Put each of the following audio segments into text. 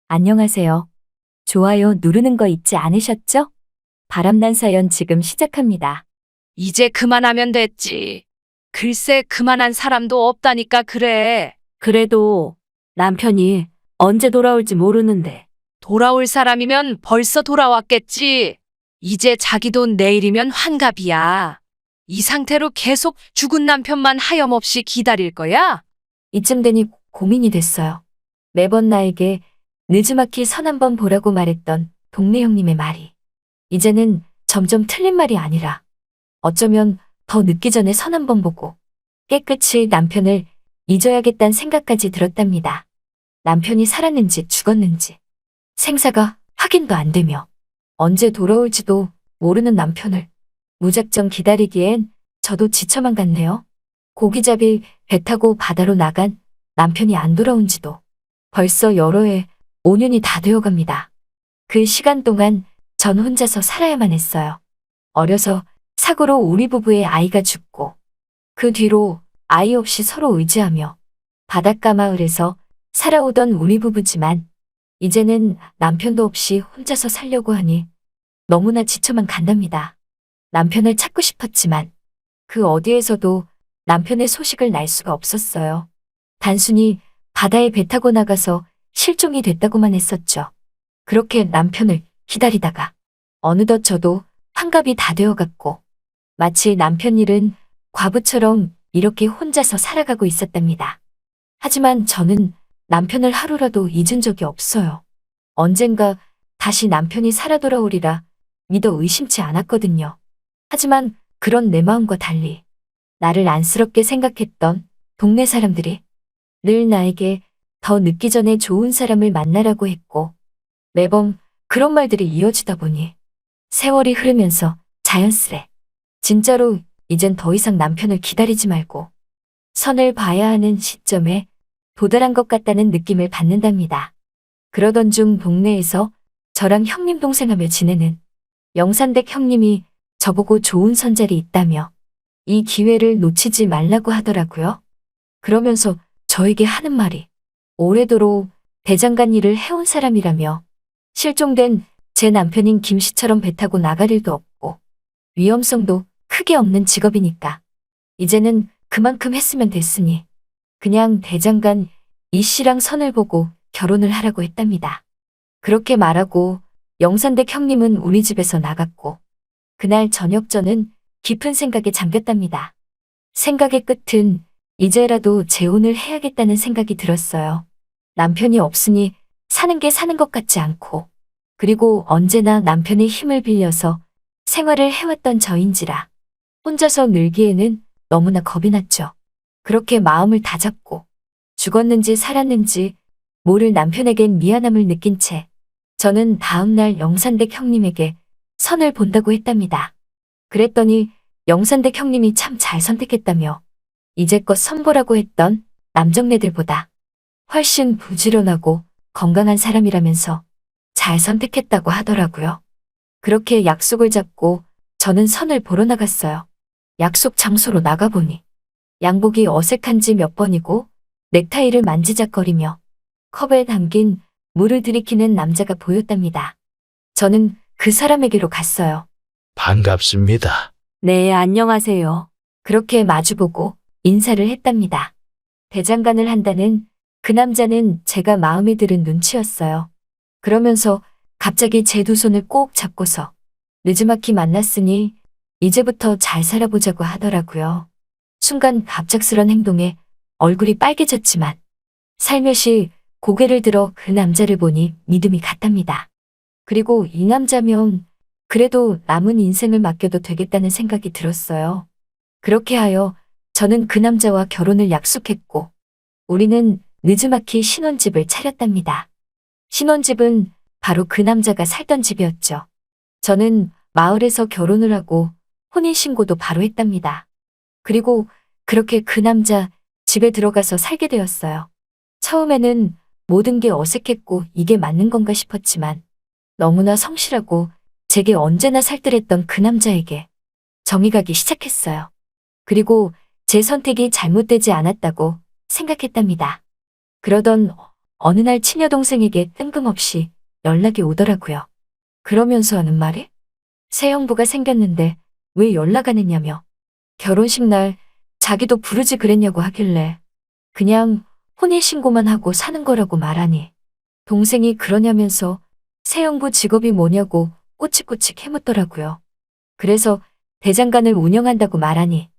안녕하세요. 좋아요 누르는 거 잊지 않으셨죠? 바람난 사연 지금 시작합니다. 이제 그만하면 됐지. 글쎄 그만한 사람도 없다니까 그래. 그래도 남편이 언제 돌아올지 모르는데. 돌아올 사람이면 벌써 돌아왔겠지. 이제 자기 돈 내일이면 환갑이야. 이 상태로 계속 죽은 남편만 하염없이 기다릴 거야? 이쯤 되니 고민이 됐어요. 매번 나에게 느지막이 선 한번 보라고 말했던 동네 형님의 말이 이제는 점점 틀린 말이 아니라 어쩌면 더 늦기 전에 선 한번 보고 깨끗이 남편을 잊어야겠다는 생각까지 들었답니다. 남편이 살았는지 죽었는지 생사가 확인도 안 되며 언제 돌아올지도 모르는 남편을 무작정 기다리기엔 저도 지쳐만 갔네요. 고기잡이 배 타고 바다로 나간 남편이 안 돌아온 지도 벌써 여러 해, 5년이 다 되어갑니다. 그 시간 동안 전 혼자서 살아야만 했어요. 어려서 사고로 우리 부부의 아이가 죽고 그 뒤로 아이 없이 서로 의지하며 바닷가 마을에서 살아오던 우리 부부지만 이제는 남편도 없이 혼자서 살려고 하니 너무나 지쳐만 간답니다. 남편을 찾고 싶었지만 그 어디에서도 남편의 소식을 날 수가 없었어요. 단순히 바다에 배 타고 나가서 실종이 됐다고만 했었죠. 그렇게 남편을 기다리다가 어느덧 저도 환갑이 다 되어갔고 마치 남편 일은 과부처럼 이렇게 혼자서 살아가고 있었답니다. 하지만 저는 남편을 하루라도 잊은 적이 없어요. 언젠가 다시 남편이 살아 돌아오리라 믿어 의심치 않았거든요. 하지만 그런 내 마음과 달리 나를 안쓰럽게 생각했던 동네 사람들이 늘 나에게 더 늦기 전에 좋은 사람을 만나라고 했고 매번 그런 말들이 이어지다 보니 세월이 흐르면서 자연스레 진짜로 이젠 더 이상 남편을 기다리지 말고 선을 봐야 하는 시점에 도달한 것 같다는 느낌을 받는답니다. 그러던 중 동네에서 저랑 형님 동생하며 지내는 영산댁 형님이 저보고 좋은 선잘이 있다며 이 기회를 놓치지 말라고 하더라고요. 그러면서 저에게 하는 말이 오래도록 대장간 일을 해온 사람이라며 실종된 제 남편인 김씨처럼 배 타고 나갈 일도 없고 위험성도 크게 없는 직업이니까 이제는 그만큼 했으면 됐으니 그냥 대장간 이 씨랑 선을 보고 결혼을 하라고 했답니다. 그렇게 말하고 영산댁 형님은 우리 집에서 나갔고 그날 저녁 저는 깊은 생각에 잠겼답니다. 생각의 끝은 이제라도 재혼을 해야겠다는 생각이 들었어요. 남편이 없으니 사는 게 사는 것 같지 않고 그리고 언제나 남편의 힘을 빌려서 생활을 해왔던 저인지라 혼자서 늘기에는 너무나 겁이 났죠. 그렇게 마음을 다잡고 죽었는지 살았는지 모를 남편에겐 미안함을 느낀 채 저는 다음날 영산댁 형님에게 선을 본다고 했답니다. 그랬더니 영산댁 형님이 참 잘 선택했다며 이제껏 선보라고 했던 남정네들보다 훨씬 부지런하고 건강한 사람이라면서 잘 선택했다고 하더라고요. 그렇게 약속을 잡고 저는 선을 보러 나갔어요. 약속 장소로 나가보니 양복이 어색한지 몇 번이고 넥타이를 만지작거리며 컵에 담긴 물을 들이키는 남자가 보였답니다. 저는 그 사람에게로 갔어요. 반갑습니다. 네, 안녕하세요. 그렇게 마주보고 인사를 했답니다. 대장간을 한다는 그 남자는 제가 마음에 드는 눈치였어요. 그러면서 갑자기 제 두 손을 꼭 잡고서 느지막이 만났으니 이제부터 잘 살아보자고 하더라고요. 순간 갑작스런 행동에 얼굴이 빨개졌지만 살며시 고개를 들어 그 남자를 보니 믿음이 갔답니다. 그리고 이 남자면 그래도 남은 인생을 맡겨도 되겠다는 생각이 들었어요. 그렇게 하여 저는 그 남자와 결혼을 약속했고 우리는 느지막이 신혼집을 차렸답니다. 신혼집은 바로 그 남자가 살던 집이었죠. 저는 마을에서 결혼을 하고 혼인신고도 바로 했답니다. 그리고 그렇게 그 남자 집에 들어가서 살게 되었어요. 처음에는 모든 게 어색했고 이게 맞는 건가 싶었지만 너무나 성실하고 제게 언제나 살뜰했던 그 남자에게 정이 가기 시작했어요. 그리고 제 선택이 잘못되지 않았다고 생각했답니다. 그러던 어느 날 친여동생에게 뜬금없이 연락이 오더라고요. 그러면서 하는 말이 새 형부가 생겼는데 왜 연락 안 했냐며 결혼식 날 자기도 부르지 그랬냐고 하길래 그냥 혼인신고만 하고 사는 거라고 말하니 동생이 그러냐면서 새 형부 직업이 뭐냐고 꼬치꼬치 캐묻더라고요. 그래서 대장간을 운영한다고 말하니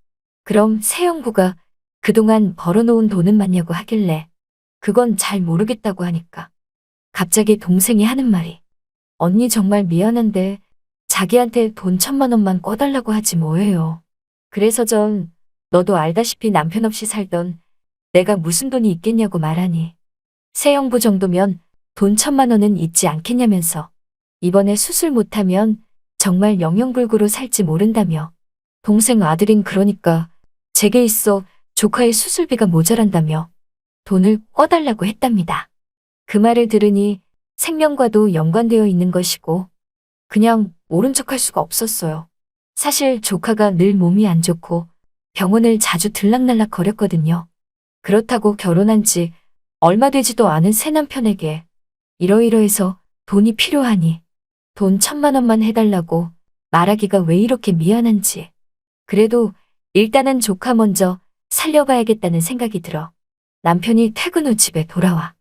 그럼 새 형부가 그동안 벌어놓은 돈은 많냐고 하길래 그건 잘 모르겠다고 하니까 갑자기 동생이 하는 말이 언니 정말 미안한데 자기한테 돈 1,000만 원만 꿔달라고 하지 뭐예요. 그래서 전 너도 알다시피 남편 없이 살던 내가 무슨 돈이 있겠냐고 말하니 새 형부 정도면 돈 1,000만 원은 있지 않겠냐면서 이번에 수술 못하면 정말 영영불구로 살지 모른다며 동생 아들인 그러니까 제게 있어 조카의 수술비가 모자란다며 돈을 꿔달라고 했답니다. 그 말을 들으니 생명과도 연관되어 있는 것이고 그냥 모른 척할 수가 없었어요. 사실 조카가 늘 몸이 안 좋고 병원을 자주 들락날락 거렸거든요. 그렇다고 결혼한 지 얼마 되지도 않은 새 남편에게 이러이러해서 돈이 필요하니 돈 1,000만 원만 해달라고 말하기가 왜 이렇게 미안한지. 그래도 일단은 조카 먼저 살려봐야겠다는 생각이 들어 남편이 퇴근 후 집에 돌아와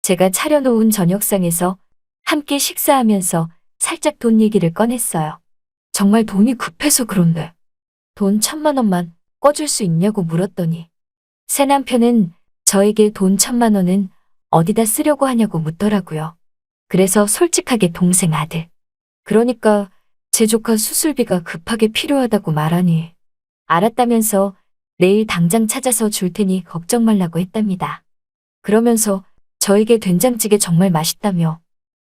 제가 차려놓은 저녁상에서 함께 식사하면서 살짝 돈 얘기를 꺼냈어요. 정말 돈이 급해서 그런데 돈 1,000만 원만 꿔줄 수 있냐고 물었더니 새 남편은 저에게 돈 1,000만 원은 어디다 쓰려고 하냐고 묻더라고요. 그래서 솔직하게 동생 아들. 그러니까 제 조카 수술비가 급하게 필요하다고 말하니 알았다면서 내일 당장 찾아서 줄 테니 걱정 말라고 했답니다. 그러면서 저에게 된장찌개 정말 맛있다며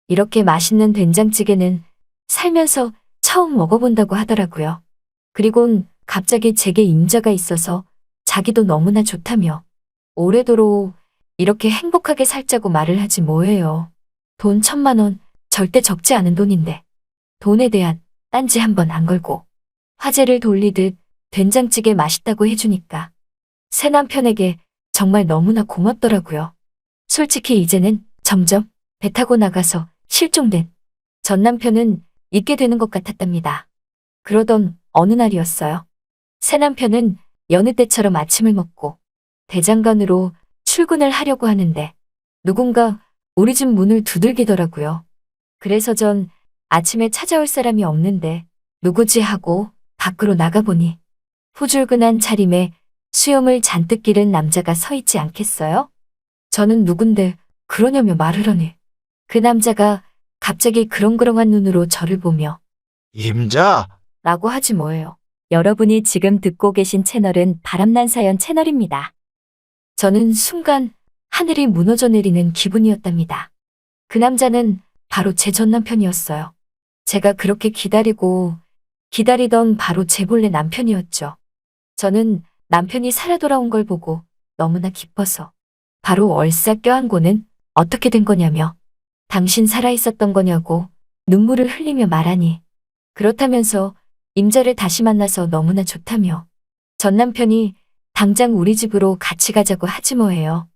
이렇게 맛있는 된장찌개는 살면서 처음 먹어본다고 하더라고요. 그리곤 갑자기 제게 임자가 있어서 자기도 너무나 좋다며 오래도록 이렇게 행복하게 살자고 말을 하지 뭐예요. 돈 1,000만 원 절대 적지 않은 돈인데 돈에 대한 딴지 한번 안 걸고 화제를 돌리듯 된장찌개 맛있다고 해주니까 새 남편에게 정말 너무나 고맙더라고요. 솔직히 이제는 점점 배 타고 나가서 실종된 전 남편은 잊게 되는 것 같았답니다. 그러던 어느 날이었어요. 새 남편은 여느 때처럼 아침을 먹고 대장간으로 출근을 하려고 하는데 누군가 우리 집 문을 두들기더라고요. 그래서 전 아침에 찾아올 사람이 없는데 누구지 하고 밖으로 나가보니 후줄근한 차림에 수염을 잔뜩 기른 남자가 서 있지 않겠어요? 저는 누군데 그러냐며 말을 하니 그 남자가 갑자기 그렁그렁한 눈으로 저를 보며 임자, 라고 하지 뭐예요. 여러분이 지금 듣고 계신 채널은 바람난 사연 채널입니다. 저는 순간 하늘이 무너져 내리는 기분이었답니다. 그 남자는 바로 제 전 남편이었어요. 제가 그렇게 기다리던 바로 제 본래 남편이었죠. 저는 남편이 살아 돌아온 걸 보고 너무나 기뻐서 바로 얼싸 껴안고는 어떻게 된 거냐며 당신 살아있었던 거냐고 눈물을 흘리며 말하니 그렇다면서 임자를 다시 만나서 너무나 좋다며 전 남편이 당장 우리 집으로 같이 가자고 하지 뭐예요.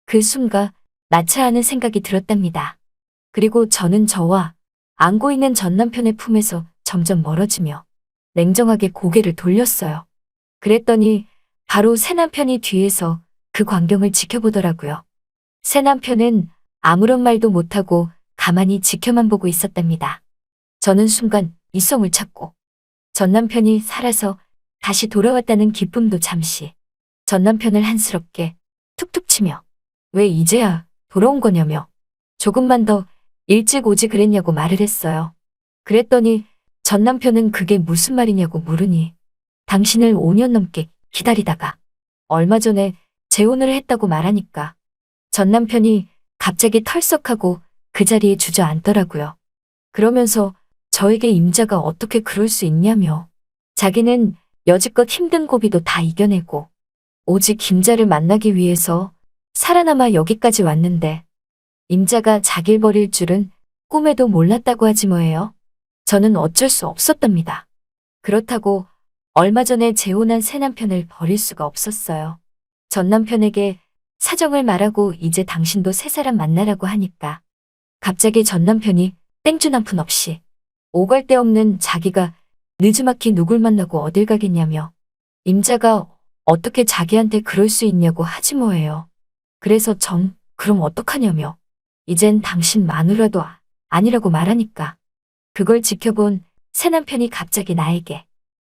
그 순간 나차하는 생각이 들었답니다. 그리고 저는 저와 안고 있는 전 남편의 품에서 점점 멀어지며 냉정하게 고개를 돌렸어요. 그랬더니 바로 새 남편이 뒤에서 그 광경을 지켜보더라고요. 새 남편은 아무런 말도 못하고 가만히 지켜만 보고 있었답니다. 저는 순간 이성을 찾고 전 남편이 살아서 다시 돌아왔다는 기쁨도 잠시 전 남편을 한스럽게 툭툭 치며 왜 이제야 돌아온 거냐며 조금만 더 일찍 오지 그랬냐고 말을 했어요. 그랬더니 전 남편은 그게 무슨 말이냐고 물으니 당신을 5년 넘게 기다리다가 얼마 전에 재혼을 했다고 말하니까 전 남편이 갑자기 털썩하고 그 자리에 주저앉더라고요. 그러면서 저에게 임자가 어떻게 그럴 수 있냐며 자기는 여지껏 힘든 고비도 다 이겨내고 오직 김자를 만나기 위해서 살아남아 여기까지 왔는데 임자가 자길 버릴 줄은 꿈에도 몰랐다고 하지 뭐예요. 저는 어쩔 수 없었답니다. 그렇다고 얼마 전에 재혼한 새 남편을 버릴 수가 없었어요. 전 남편에게 사정을 말하고 이제 당신도 새 사람 만나라고 하니까 갑자기 전 남편이 땡준 한 푼 없이 오갈 데 없는 자기가 느지막이 누굴 만나고 어딜 가겠냐며 임자가 어떻게 자기한테 그럴 수 있냐고 하지 뭐예요. 그래서 전 그럼 어떡하냐며 이젠 당신 마누라도 아니라고 말하니까 그걸 지켜본 새 남편이 갑자기 나에게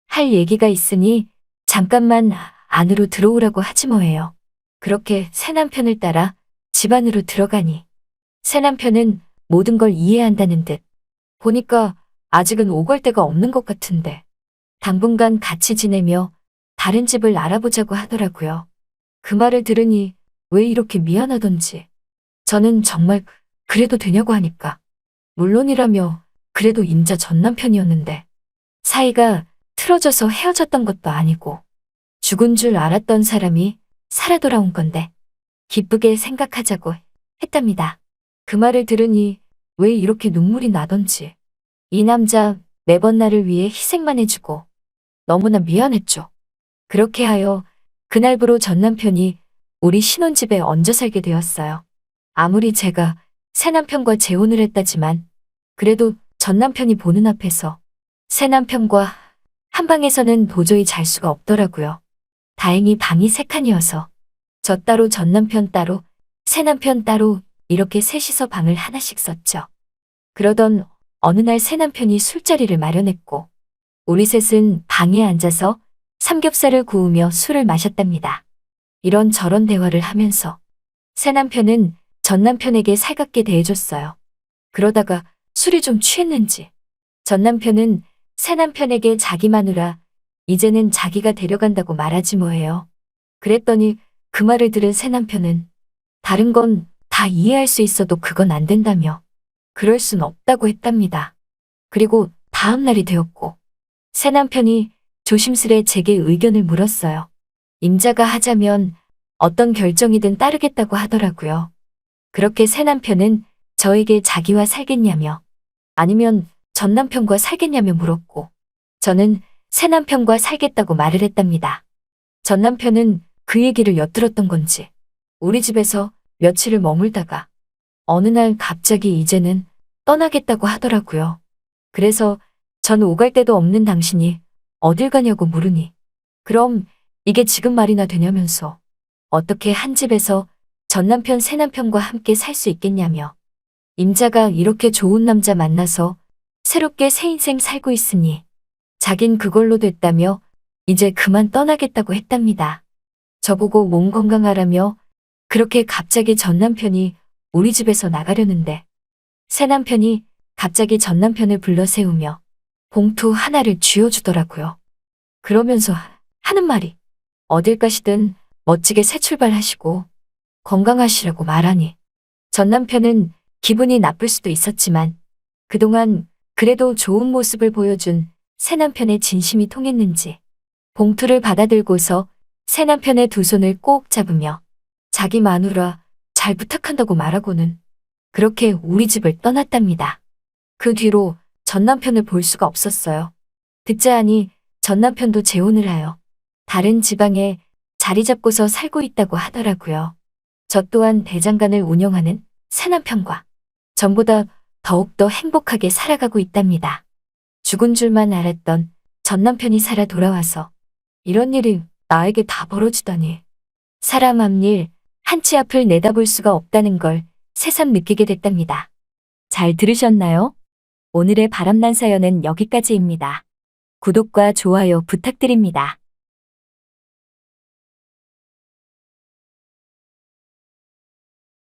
할 얘기가 있으니 잠깐만 안으로 들어오라고 하지 뭐예요. 그렇게 새 남편을 따라 집 안으로 들어가니 새 남편은 모든 걸 이해한다는 듯 보니까 아직은 오갈 데가 없는 것 같은데 당분간 같이 지내며 다른 집을 알아보자고 하더라고요. 그 말을 들으니 왜 이렇게 미안하던지 저는 정말 그래도 되냐고 하니까 물론이라며 그래도 임자 전 남편이었는데 사이가 틀어져서 헤어졌던 것도 아니고 죽은 줄 알았던 사람이 살아 돌아온 건데 기쁘게 생각하자고 했답니다. 그 말을 들으니 왜 이렇게 눈물이 나던지 이 남자 매번 나를 위해 희생만 해주고 너무나 미안했죠. 그렇게 하여 그날부로 전 남편이 우리 신혼집에 얹어 살게 되었어요. 아무리 제가 새 남편과 재혼을 했다지만 그래도 전 남편이 보는 앞에서 새 남편과 한 방에서는 도저히 잘 수가 없더라고요. 다행히 방이 세 칸이어서 저 따로 전 남편 따로 새 남편 따로 이렇게 셋이서 방을 하나씩 썼죠. 그러던 어느 날 새 남편이 술자리를 마련했고 우리 셋은 방에 앉아서 삼겹살을 구우며 술을 마셨답니다. 이런저런 대화를 하면서 새 남편은 전 남편에게 살갑게 대해줬어요. 그러다가 술이 좀 취했는지 전 남편은 새 남편에게 자기 마누라 이제는 자기가 데려간다고 말하지 뭐예요. 그랬더니 그 말을 들은 새 남편은 다른 건 다 이해할 수 있어도 그건 안 된다며 그럴 순 없다고 했답니다. 그리고 다음 날이 되었고 새 남편이 조심스레 제게 의견을 물었어요. 임자가 하자면 어떤 결정이든 따르겠다고 하더라고요. 그렇게 새 남편은 저에게 자기와 살겠냐며 아니면 전 남편과 살겠냐며 물었고 저는 새 남편과 살겠다고 말을 했답니다. 전 남편은 그 얘기를 엿들었던 건지 우리 집에서 며칠을 머물다가 어느 날 갑자기 이제는 떠나겠다고 하더라고요. 그래서 전 오갈 데도 없는 당신이 어딜 가냐고 물으니 그럼 이게 지금 말이나 되냐면서 어떻게 한 집에서 전 남편 새 남편과 함께 살 수 있겠냐며 임자가 이렇게 좋은 남자 만나서 새롭게 새 인생 살고 있으니 자긴 그걸로 됐다며 이제 그만 떠나겠다고 했답니다. 저보고 몸 건강하라며 그렇게 갑자기 전 남편이 우리 집에서 나가려는데 새 남편이 갑자기 전 남편을 불러 세우며 봉투 하나를 쥐어주더라고요. 그러면서 하는 말이 어딜 가시든 멋지게 새 출발하시고 건강하시라고 말하니 전 남편은 기분이 나쁠 수도 있었지만 그동안 그래도 좋은 모습을 보여준 새 남편의 진심이 통했는지 봉투를 받아들고서 새 남편의 두 손을 꼭 잡으며 자기 마누라 잘 부탁한다고 말하고는 그렇게 우리 집을 떠났답니다. 그 뒤로 전 남편을 볼 수가 없었어요. 듣자 하니 전 남편도 재혼을 하여 다른 지방에 자리 잡고서 살고 있다고 하더라고요. 저 또한 대장간을 운영하는 새 남편과 전보다 더욱더 행복하게 살아가고 있답니다. 죽은 줄만 알았던 전 남편이 살아 돌아와서 이런 일이 나에게 다 벌어지다니. 사람 앞일 한 치 앞을 내다볼 수가 없다는 걸 새삼 느끼게 됐답니다. 잘 들으셨나요? 오늘의 바람난 사연은 여기까지입니다. 구독과 좋아요 부탁드립니다.